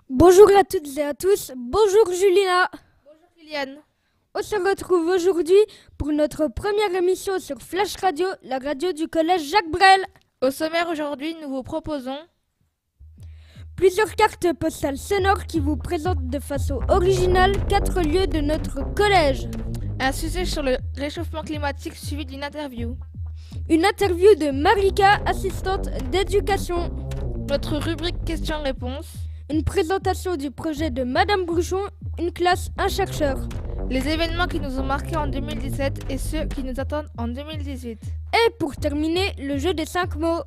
Bonjour à toutes et à tous, bonjour Julina. Bonjour Kylian. On se retrouve aujourd'hui pour notre première émission sur Flash Radio, la radio du collège Jacques Brel. Au sommaire aujourd'hui, nous vous proposons plusieurs cartes postales sonores qui vous présentent de façon originale 4 lieux de notre collège. un sujet sur le réchauffement climatique suivi d'une interview. Une interview de Marika, assistante d'éducation. Notre rubrique questions-réponses. Une présentation du projet de Madame Bruchon, une classe, un chercheur. Les événements qui nous ont marqués en 2017 et ceux qui nous attendent en 2018. Et pour terminer, le jeu des 5 mots.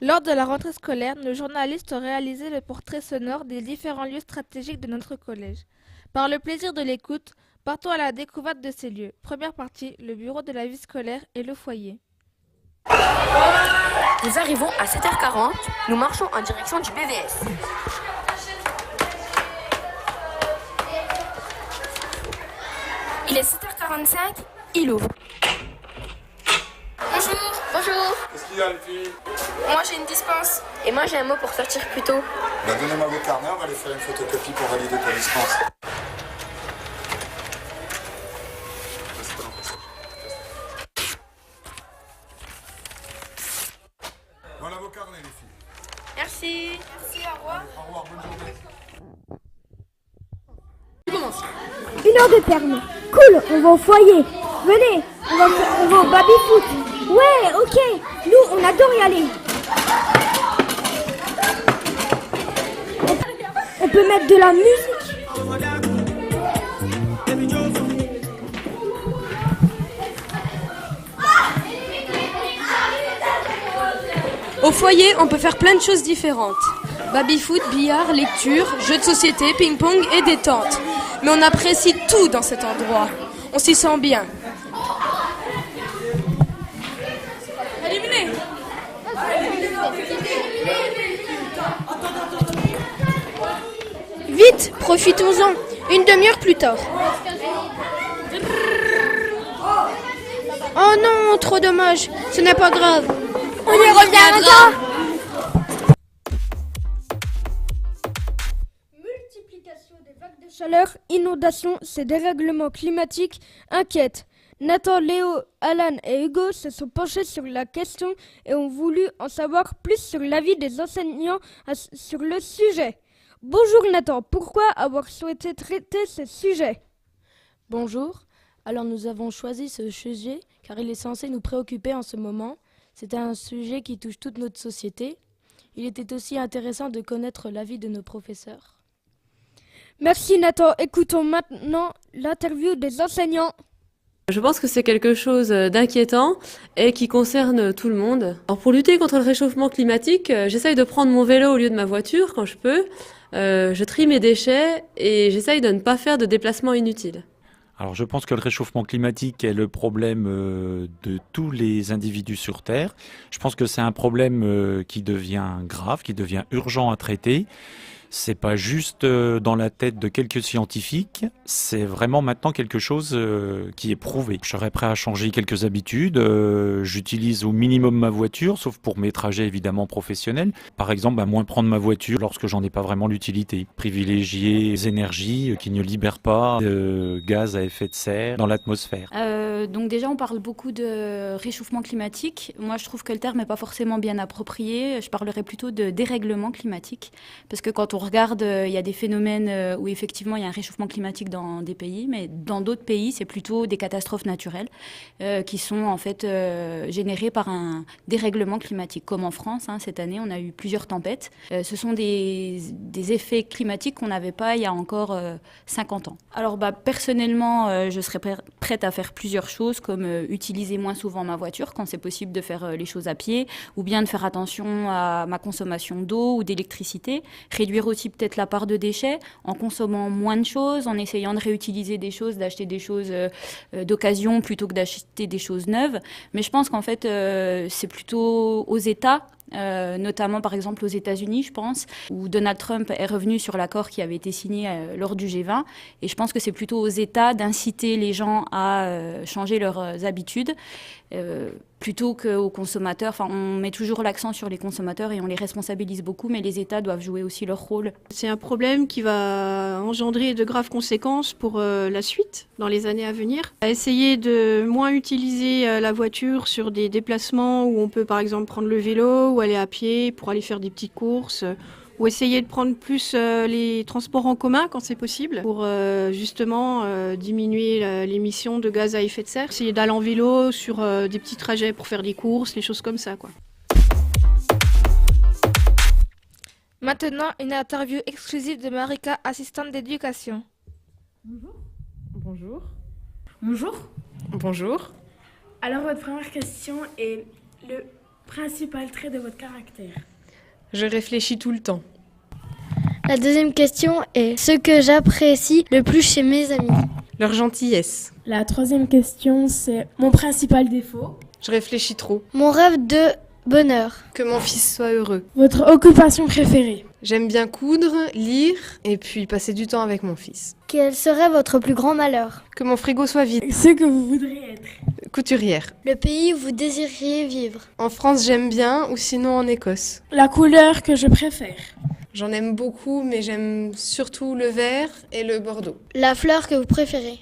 Lors de la rentrée scolaire, nos journalistes ont réalisé le portrait sonore des différents lieux stratégiques de notre collège. Par le plaisir de l'écoute, partons à la découverte de ces lieux. Première partie, le bureau de la vie scolaire et le foyer. Nous arrivons à 7h40, nous marchons en direction du BVS. Il est 7h45, il ouvre. Bonjour. Bonjour. Qu'est-ce qu'il y a les filles? Moi j'ai une dispense. Et moi j'ai un mot pour sortir plus tôt. Bah, donnez-moi vos carnets, on va aller faire une photocopie pour valider ta dispense. Voilà vos carnets les filles. Merci. Merci, au revoir. Au revoir, bonne journée. Tu commences. 1 heure de terme. Cool, on va au foyer. Venez, on va au baby-foot. Ouais, ok, nous on adore y aller. On peut mettre de la musique. Au foyer, on peut faire plein de choses différentes. Baby-foot, billard, lecture, jeux de société, ping-pong et détente. Mais on apprécie tout dans cet endroit. On s'y sent bien. Éliminé. Vite, profitons-en. Une demi-heure plus tard. Oh non, trop dommage. Ce n'est pas grave. On y reviendra. Multiplication des vagues de chaleur, inondations, ces dérèglements climatiques inquiètent. Nathan, Léo, Alan et Hugo se sont penchés sur la question et ont voulu en savoir plus sur l'avis des enseignants sur le sujet. Bonjour Nathan, pourquoi avoir souhaité traiter ce sujet? Bonjour, alors nous avons choisi ce sujet car il est censé nous préoccuper en ce moment. C'est un sujet qui touche toute notre société. Il était aussi intéressant de connaître l'avis de nos professeurs. Merci Nathan, écoutons maintenant l'interview des enseignants. Je pense que c'est quelque chose d'inquiétant et qui concerne tout le monde. Alors pour lutter contre le réchauffement climatique, j'essaye de prendre mon vélo au lieu de ma voiture quand je peux. Je trie mes déchets et j'essaye de ne pas faire de déplacements inutiles. Alors je pense que le réchauffement climatique est le problème de tous les individus sur Terre. Je pense que c'est un problème qui devient grave, qui devient urgent à traiter. C'est pas juste dans la tête de quelques scientifiques, c'est vraiment maintenant quelque chose qui est prouvé. Je serais prêt à changer quelques habitudes, j'utilise au minimum ma voiture, sauf pour mes trajets évidemment professionnels. Par exemple, moins prendre ma voiture lorsque j'en ai pas vraiment l'utilité. Privilégier les énergies qui ne libèrent pas de gaz à effet de serre dans l'atmosphère. Donc déjà, on parle beaucoup de réchauffement climatique. Moi, je trouve que le terme n'est pas forcément bien approprié. Je parlerais plutôt de dérèglement climatique, parce que quand on regarde, il y a des phénomènes où effectivement il y a un réchauffement climatique dans des pays, mais dans d'autres pays, c'est plutôt des catastrophes naturelles qui sont en fait générées par un dérèglement climatique. Comme en France, cette année, on a eu plusieurs tempêtes. Ce sont des effets climatiques qu'on n'avait pas il y a encore 50 ans. Alors personnellement, je serais prête à faire plusieurs choses, comme utiliser moins souvent ma voiture quand c'est possible de faire les choses à pied, ou bien de faire attention à ma consommation d'eau ou d'électricité, réduire aussi peut-être la part de déchets en consommant moins de choses, en essayant de réutiliser des choses, d'acheter des choses d'occasion plutôt que d'acheter des choses neuves. Mais je pense qu'en fait, c'est plutôt aux États notamment par exemple aux États-Unis, je pense, où Donald Trump est revenu sur l'accord qui avait été signé lors du G20. Et je pense que c'est plutôt aux États d'inciter les gens à changer leurs habitudes. Plutôt qu'aux consommateurs. Enfin, on met toujours l'accent sur les consommateurs et on les responsabilise beaucoup, mais les États doivent jouer aussi leur rôle. C'est un problème qui va engendrer de graves conséquences pour la suite, dans les années à venir. À essayer de moins utiliser la voiture sur des déplacements où on peut par exemple prendre le vélo ou aller à pied pour aller faire des petites courses, ou essayer de prendre plus les transports en commun quand c'est possible pour justement diminuer l'émission de gaz à effet de serre. Essayer d'aller en vélo sur des petits trajets pour faire des courses, les choses comme ça, quoi. Maintenant, une interview exclusive de Marika, assistante d'éducation. Bonjour. Bonjour. Bonjour. Alors, votre première question est le principal trait de votre caractère. Je réfléchis tout le temps. La deuxième question est ce que j'apprécie le plus chez mes amis. Leur gentillesse. La troisième question, c'est mon principal défaut. Je réfléchis trop. Mon rêve de bonheur. Que mon fils soit heureux. Votre occupation préférée. J'aime bien coudre, lire et puis passer du temps avec mon fils. Quel serait votre plus grand malheur? Que mon frigo soit vide. Ce que vous voudriez être. Couturière. Le pays où vous désiriez vivre. En France, j'aime bien ou sinon en Écosse. La couleur que je préfère. J'en aime beaucoup, mais j'aime surtout le vert et le bordeaux. La fleur que vous préférez.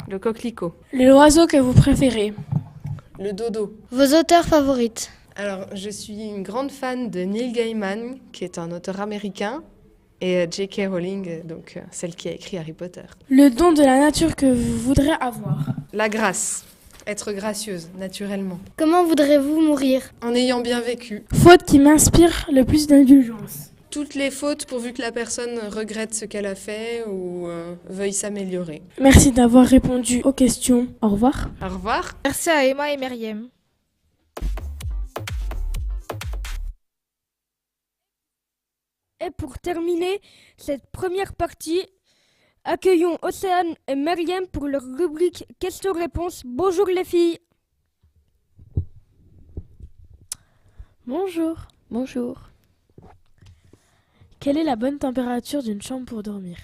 Le coquelicot. L'oiseau que vous préférez. Le dodo. Vos auteurs favorites. Alors, je suis une grande fan de Neil Gaiman, qui est un auteur américain, et J.K. Rowling, donc celle qui a écrit Harry Potter. Le don de la nature que vous voudrez avoir. La grâce. Être gracieuse, naturellement. Comment voudrez-vous mourir? En ayant bien vécu. Faute qui m'inspire le plus d'indulgence. Toutes les fautes pourvu que la personne regrette ce qu'elle a fait ou veuille s'améliorer. Merci d'avoir répondu aux questions. Au revoir. Au revoir. Merci à Emma et Myriam. Et pour terminer cette première partie, accueillons Océane et Myriam pour leur rubrique questions-réponses. Bonjour les filles. Bonjour. Bonjour. Quelle est la bonne température d'une chambre pour dormir?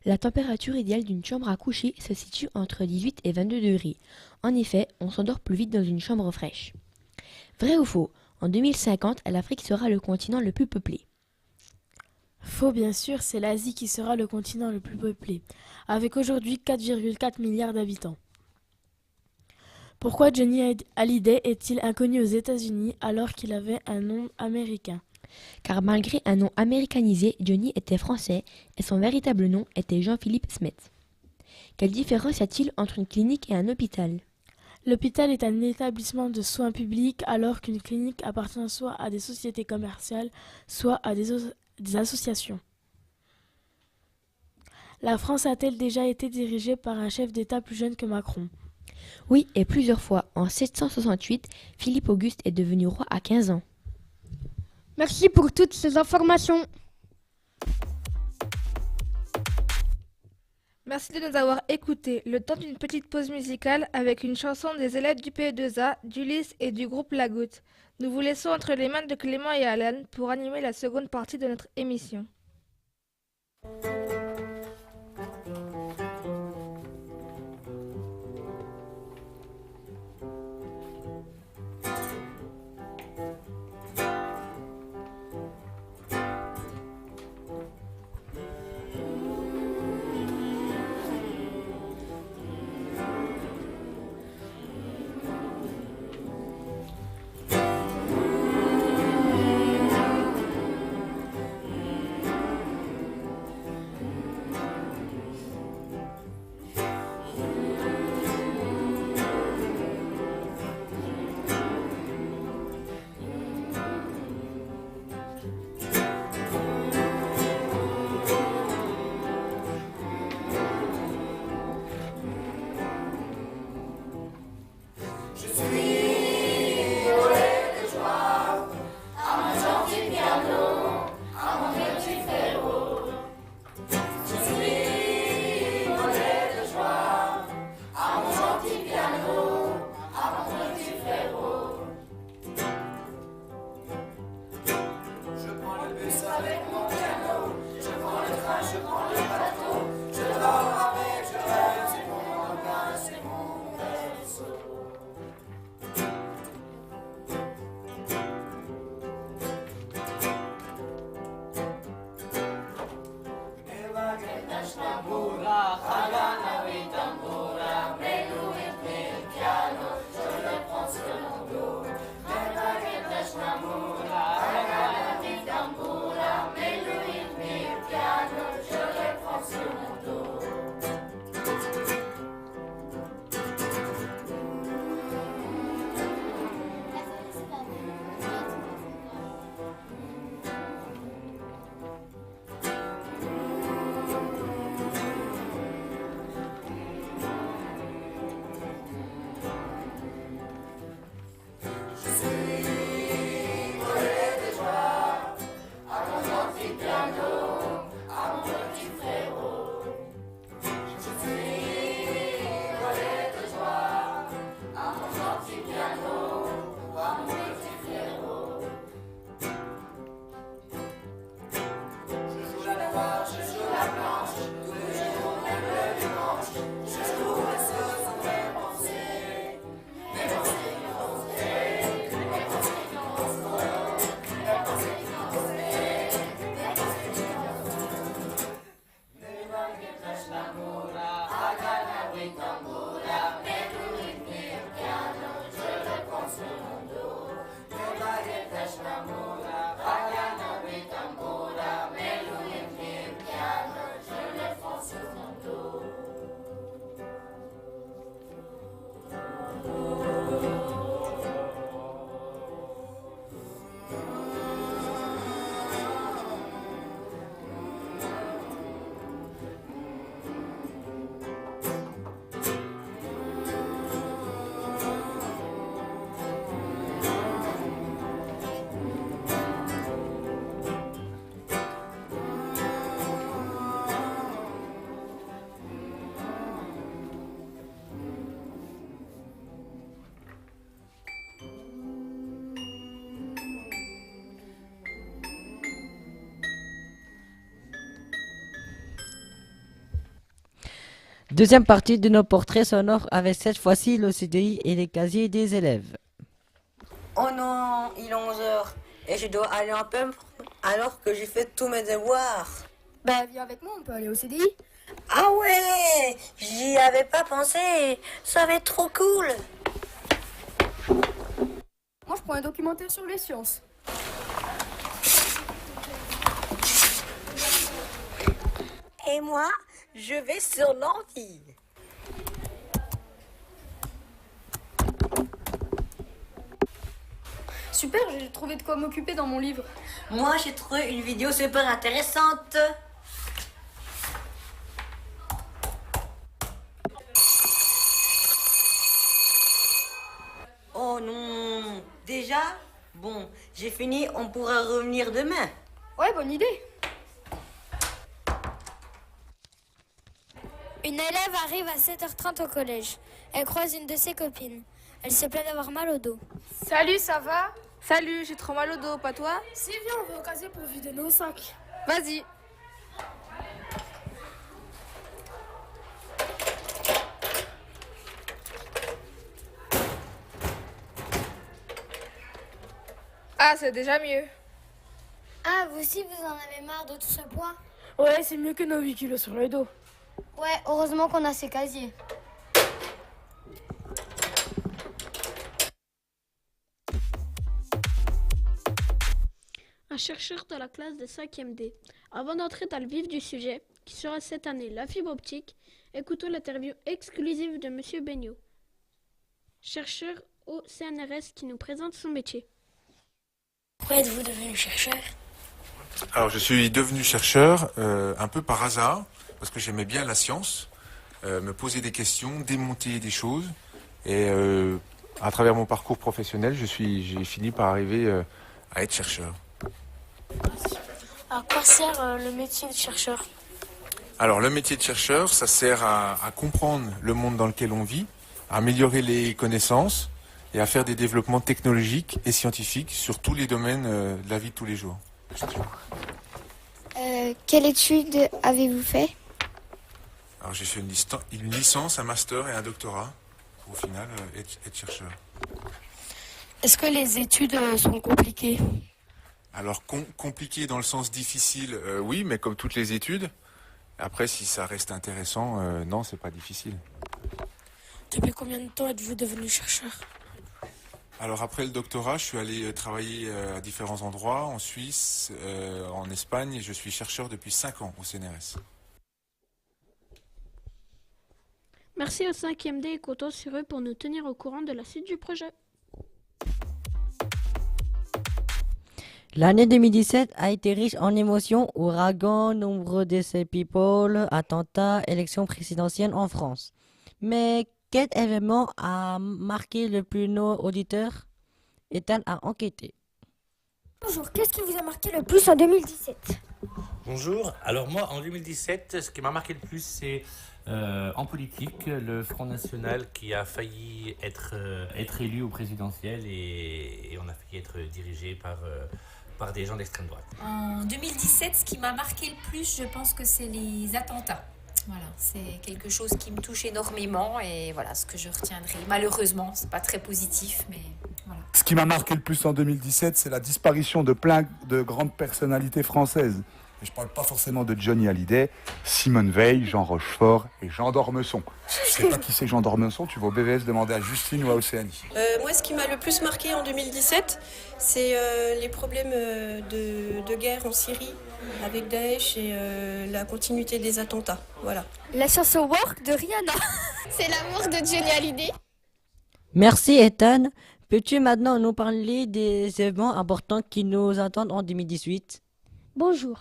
La température idéale d'une chambre à coucher se situe entre 18 et 22 degrés. En effet, on s'endort plus vite dans une chambre fraîche. Vrai ou faux? En 2050, l'Afrique sera le continent le plus peuplé. Faux, bien sûr, c'est l'Asie qui sera le continent le plus peuplé, avec aujourd'hui 4,4 milliards d'habitants. Pourquoi Johnny Hallyday est-il inconnu aux États-Unis alors qu'il avait un nom américain? Car malgré un nom américanisé, Johnny était français et son véritable nom était Jean-Philippe Smet. Quelle différence y a-t-il entre une clinique et un hôpital? L'hôpital est un établissement de soins publics alors qu'une clinique appartient soit à des sociétés commerciales, soit à des associations. La France a-t-elle déjà été dirigée par un chef d'État plus jeune que Macron? Oui, et plusieurs fois. En 768, Philippe Auguste est devenu roi à 15 ans. Merci pour toutes ces informations. Merci de nous avoir écoutés. Le temps d'une petite pause musicale avec une chanson des élèves du PE2A, d'Ulysse et du groupe La Goutte. Nous vous laissons entre les mains de Clément et Alan pour animer la seconde partie de notre émission. Deuxième partie de nos portraits sonores avec cette fois-ci le CDI et les casiers des élèves. Oh non, il est 11h et je dois aller en pump alors que j'ai fait tous mes devoirs. Bah viens avec moi, on peut aller au CDI. Ah ouais, j'y avais pas pensé, ça va être trop cool. Moi je prends un documentaire sur les sciences. Et moi, je vais sur l'Antilles. Super, j'ai trouvé de quoi m'occuper dans mon livre. Moi, j'ai trouvé une vidéo super intéressante. Oh non, déjà? Bon, j'ai fini, on pourra revenir demain. Ouais, bonne idée. Une élève arrive à 7h30 au collège. Elle croise une de ses copines. Elle se plaint d'avoir mal au dos. Salut, ça va? Salut, j'ai trop mal au dos, pas toi? Si, viens, on va au casier pour vider nos sacs. Vas-y. Ah, c'est déjà mieux. Ah, vous aussi, vous en avez marre de tout ce poids? Ouais, c'est mieux que nos 8 kilos sur le dos. Ouais, heureusement qu'on a ces casiers. Un chercheur de la classe de 5e D. Avant d'entrer dans le vif du sujet, qui sera cette année la fibre optique, écoutons l'interview exclusive de Monsieur Beignot, chercheur au CNRS qui nous présente son métier. Pourquoi êtes-vous devenu chercheur? Alors je suis devenu chercheur un peu par hasard, parce que j'aimais bien la science, me poser des questions, démonter des choses, et à travers mon parcours professionnel, j'ai fini par arriver à être chercheur. À quoi sert le métier de chercheur? Alors le métier de chercheur, ça sert à comprendre le monde dans lequel on vit, à améliorer les connaissances et à faire des développements technologiques et scientifiques sur tous les domaines de la vie de tous les jours. Quelle étude avez-vous fait? Alors j'ai fait une licence, un master et un doctorat. Au final, être chercheur. Est-ce que les études sont compliquées? Alors compliqué dans le sens difficile, oui, mais comme toutes les études. Après, si ça reste intéressant, non, c'est pas difficile. Depuis combien de temps êtes-vous devenu chercheur? Alors après le doctorat, je suis allé travailler à différents endroits, en Suisse, en Espagne, et je suis chercheur depuis 5 ans au CNRS. Merci au 5e D et comptons sur eux pour nous tenir au courant de la suite du projet. L'année 2017 a été riche en émotions, ouragans, nombreux décès people, attentats, élections présidentielles en France. Mais quel événement a marqué le plus nos auditeurs? Ethan a enquêté. Bonjour, qu'est-ce qui vous a marqué le plus en 2017? Bonjour, alors moi en 2017, ce qui m'a marqué le plus, c'est en politique, le Front National qui a failli être élu au présidentiel et on a failli être dirigé par des gens d'extrême droite. En 2017, ce qui m'a marqué le plus, je pense que c'est les attentats. Voilà, c'est quelque chose qui me touche énormément et voilà ce que je retiendrai. Malheureusement, c'est pas très positif, mais voilà. Ce qui m'a marqué le plus en 2017, c'est la disparition de plein de grandes personnalités françaises. Et je parle pas forcément de Johnny Hallyday, Simone Veil, Jean Rochefort et Jean d'Ormesson. Je sais pas qui c'est Jean d'Ormesson, tu vas au BVS demander à Justine ou à Océanie. Moi, ce qui m'a le plus marqué en 2017, c'est les problèmes de guerre en Syrie avec Daesh et la continuité des attentats. Voilà. La chanson Work de Rihanna. C'est l'amour de Johnny Hallyday. Merci Ethan. Peux-tu maintenant nous parler des événements importants qui nous attendent en 2018? Bonjour.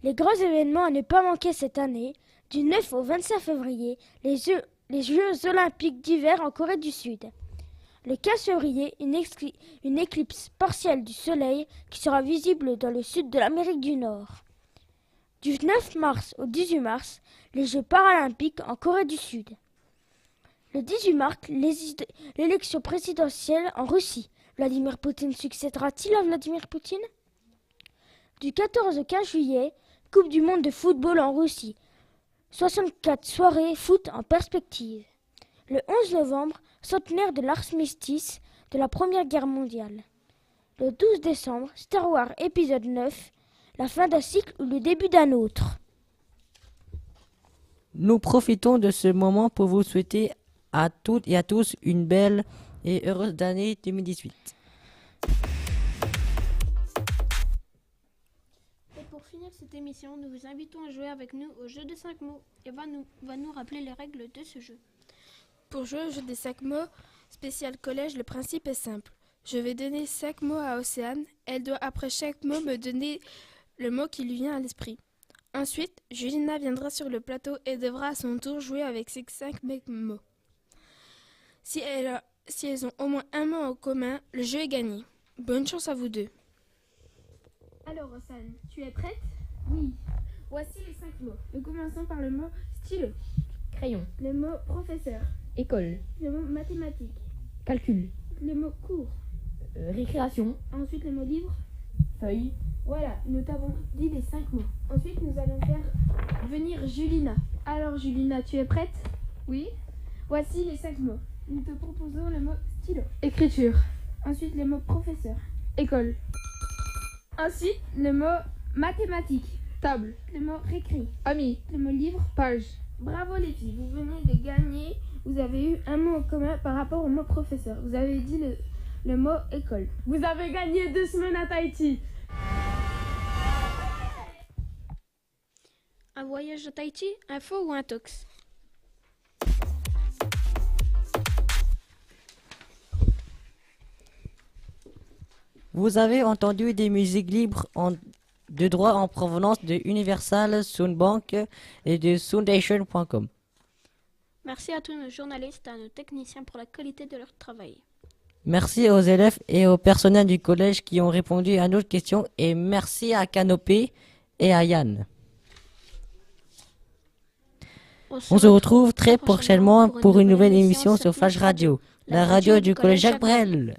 Les grands événements à ne pas manquer cette année, du 9 au 25 février, les Jeux olympiques d'hiver en Corée du Sud. Le 15 février, une éclipse partielle du soleil qui sera visible dans le sud de l'Amérique du Nord. Du 9 mars au 18 mars, les Jeux paralympiques en Corée du Sud. Le 18 mars, l'élection présidentielle en Russie. Vladimir Poutine succédera-t-il à Vladimir Poutine? Du 14 au 15 juillet, Coupe du monde de football en Russie. 64 soirées foot en perspective. Le 11 novembre, centenaire de l'armistice de la Première Guerre mondiale. Le 12 décembre, Star Wars épisode 9, la fin d'un cycle ou le début d'un autre. Nous profitons de ce moment pour vous souhaiter à toutes et à tous une belle et heureuse année 2018. Pour finir cette émission, nous vous invitons à jouer avec nous au jeu des 5 mots et va nous rappeler les règles de ce jeu. Pour jouer au jeu des 5 mots spécial collège, le principe est simple. Je vais donner 5 mots à Océane. Elle doit après chaque mot me donner le mot qui lui vient à l'esprit. Ensuite, Julina viendra sur le plateau et devra à son tour jouer avec ses 5 mots. Si elles ont au moins un mot en commun, le jeu est gagné. Bonne chance à vous deux. Alors, Océane, tu es prête? Oui. Voici les 5 mots. Nous commençons par le mot stylo. Crayon. Le mot professeur. École. Le mot mathématique. Calcul. Le mot cours. Récréation. Ensuite, le mot livre. Feuille. Voilà, nous t'avons dit les 5 mots. Ensuite, nous allons faire venir Julina. Alors, Julina, tu es prête? Oui. Voici les 5 mots. Nous te proposons le mot stylo. Écriture. Ensuite, le mot professeur. École. Ensuite, le mot mathématique. Table. Le mot récré. Ami. Le mot livre. Page. Bravo les filles, vous venez de gagner. Vous avez eu un mot en commun par rapport au mot professeur. Vous avez dit le mot école. Vous avez gagné 2 semaines à Tahiti. Un voyage à Tahiti, un faux ou un tox? Vous avez entendu des musiques libres de droit en provenance de Universal Soundbank et de Soundation.com. Merci à tous nos journalistes et à nos techniciens pour la qualité de leur travail. Merci aux élèves et au personnel du collège qui ont répondu à nos questions et merci à Canopé et à Yann. On se retrouve très prochainement pour une nouvelle émission sur Flash Radio, la radio du collège Jacques Brel.